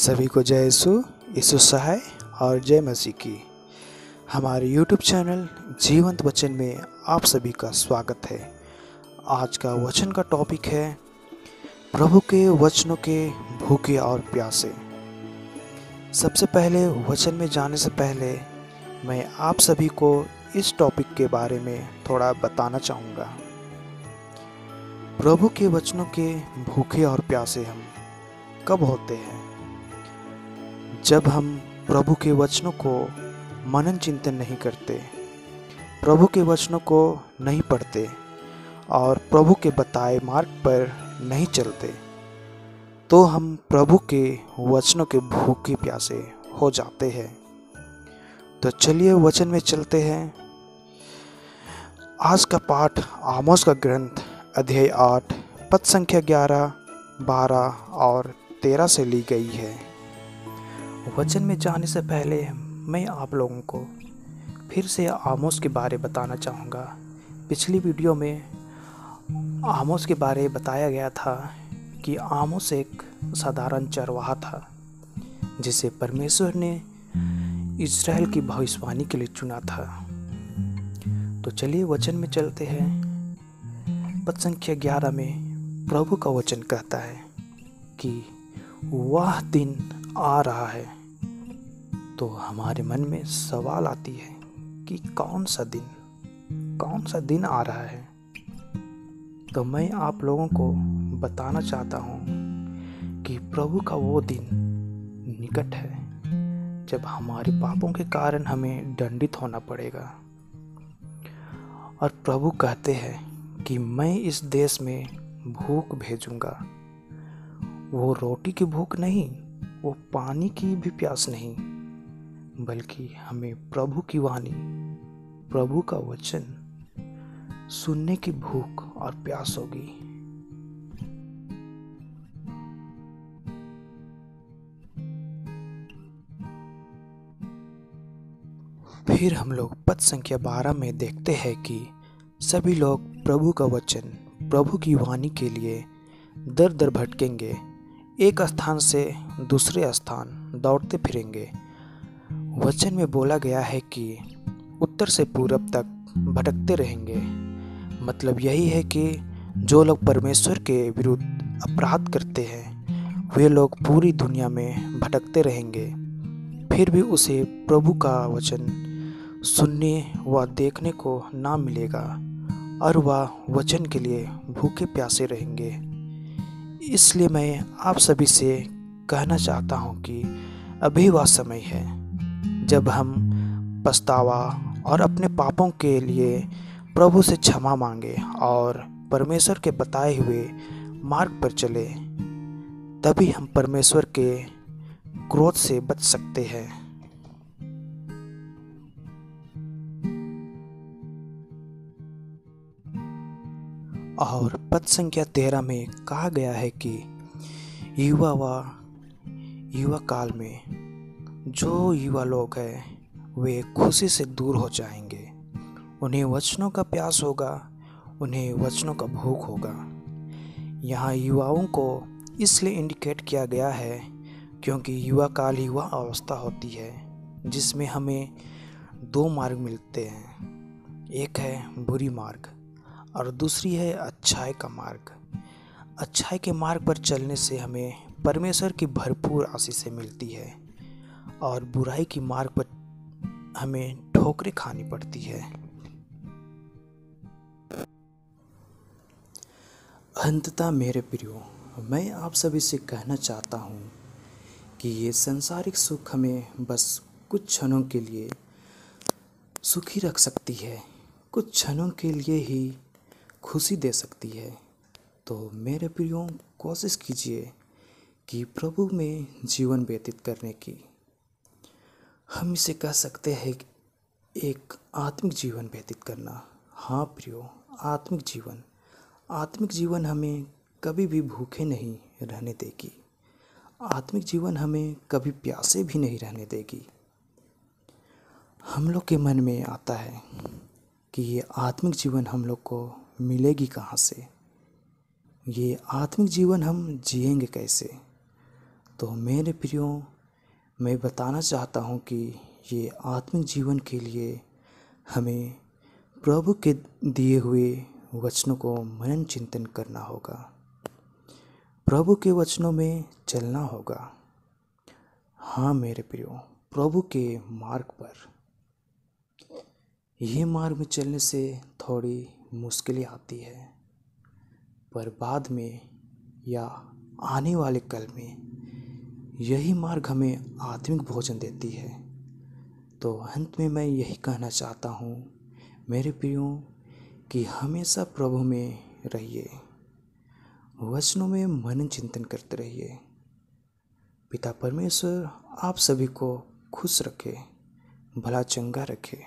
सभी को जय यीशु सहाय और जय मसीह की। हमारे YouTube चैनल जीवंत वचन में आप सभी का स्वागत है। आज का वचन का टॉपिक है प्रभु के वचनों के भूखे और प्यासे। सबसे पहले वचन में जाने से पहले मैं आप सभी को इस टॉपिक के बारे में थोड़ा बताना चाहूँगा। प्रभु के वचनों के भूखे और प्यासे हम कब होते हैं? जब हम प्रभु के वचनों को मनन चिंतन नहीं करते, प्रभु के वचनों को नहीं पढ़ते और प्रभु के बताए मार्ग पर नहीं चलते, तो हम प्रभु के वचनों के भूखे प्यासे हो जाते हैं। तो चलिए वचन में चलते हैं। आज का पाठ आमोस का ग्रंथ अध्याय 8 पद संख्या 11, 12 और 13 से ली गई है। वचन में जाने से पहले मैं आप लोगों को फिर से आमोस के बारे बताना चाहूँगा। पिछली वीडियो में आमोस के बारे बताया गया था कि आमोस एक साधारण चरवाहा था जिसे परमेश्वर ने इज़राइल की भविष्यवाणी के लिए चुना था। तो चलिए वचन में चलते हैं। पद संख्या 11 में प्रभु का वचन कहता है कि वह दिन आ रहा है। तो हमारे मन में सवाल आती है कि कौन सा दिन आ रहा है। तो मैं आप लोगों को बताना चाहता हूँ कि प्रभु का वो दिन निकट है जब हमारे पापों के कारण हमें दंडित होना पड़ेगा। और प्रभु कहते हैं कि मैं इस देश में भूख भेजूंगा। वो रोटी की भूख नहीं, वो पानी की भी प्यास नहीं, बल्कि हमें प्रभु की वाणी, प्रभु का वचन सुनने की भूख और प्यास होगी। फिर हम लोग पद संख्या 12 में देखते हैं कि सभी लोग प्रभु का वचन, प्रभु की वाणी के लिए दर दर भटकेंगे, एक स्थान से दूसरे स्थान दौड़ते फिरेंगे। वचन में बोला गया है कि उत्तर से पूरब तक भटकते रहेंगे। मतलब यही है कि जो लोग परमेश्वर के विरुद्ध अपराध करते हैं वे लोग पूरी दुनिया में भटकते रहेंगे, फिर भी उसे प्रभु का वचन सुनने व देखने को ना मिलेगा और वह वचन के लिए भूखे प्यासे रहेंगे। इसलिए मैं आप सभी से कहना चाहता हूँ कि अभी वह समय है जब हम पछतावा और अपने पापों के लिए प्रभु से क्षमा मांगे और परमेश्वर के बताए हुए मार्ग पर चले। तभी हम परमेश्वर के क्रोध से बच सकते हैं। और पद संख्या 13 में कहा गया है कि युवा काल में जो युवा लोग हैं वे खुशी से दूर हो जाएंगे। उन्हें वचनों का प्यास होगा, उन्हें वचनों का भूख होगा। यहाँ युवाओं को इसलिए इंडिकेट किया गया है क्योंकि युवा काल ही वह अवस्था होती है जिसमें हमें दो मार्ग मिलते हैं। एक है बुरी मार्ग और दूसरी है अच्छाई का मार्ग। अच्छाई के मार्ग पर चलने से हमें परमेश्वर की भरपूर आशीषें मिलती है और बुराई की मार्ग पर हमें ठोकरें खानी पड़ती है। अंततः मेरे प्रियो, मैं आप सभी से कहना चाहता हूँ कि ये सांसारिक सुख हमें बस कुछ क्षणों के लिए सुखी रख सकती है, कुछ क्षणों के लिए ही खुशी दे सकती है। तो मेरे प्रियो, कोशिश कीजिए कि प्रभु में जीवन व्यतीत करने की। हम इसे कह सकते हैं एक आत्मिक जीवन व्यतीत करना। हाँ प्रियो, आत्मिक जीवन हमें कभी भी भूखे नहीं रहने देगी। आत्मिक जीवन हमें कभी प्यासे भी नहीं रहने देगी। हम लोग के मन में आता है कि ये आत्मिक जीवन हम लोग को मिलेगी कहाँ से, ये आत्मिक जीवन हम जिएंगे कैसे। तो मेरे प्रियो, मैं बताना चाहता हूँ कि ये आत्मिक जीवन के लिए हमें प्रभु के दिए हुए वचनों को मनन चिंतन करना होगा, प्रभु के वचनों में चलना होगा। हाँ मेरे प्रियो, प्रभु के मार्ग पर, ये मार्ग में चलने से थोड़ी मुश्किलें आती है, पर बाद में या आने वाले कल में यही मार्ग हमें आत्मिक भोजन देती है। तो अंत में मैं यही कहना चाहता हूँ मेरे प्रियो कि हमेशा प्रभु में रहिए, वचनों में मनन चिंतन करते रहिए। पिता परमेश्वर आप सभी को खुश रखे, भला चंगा रखे।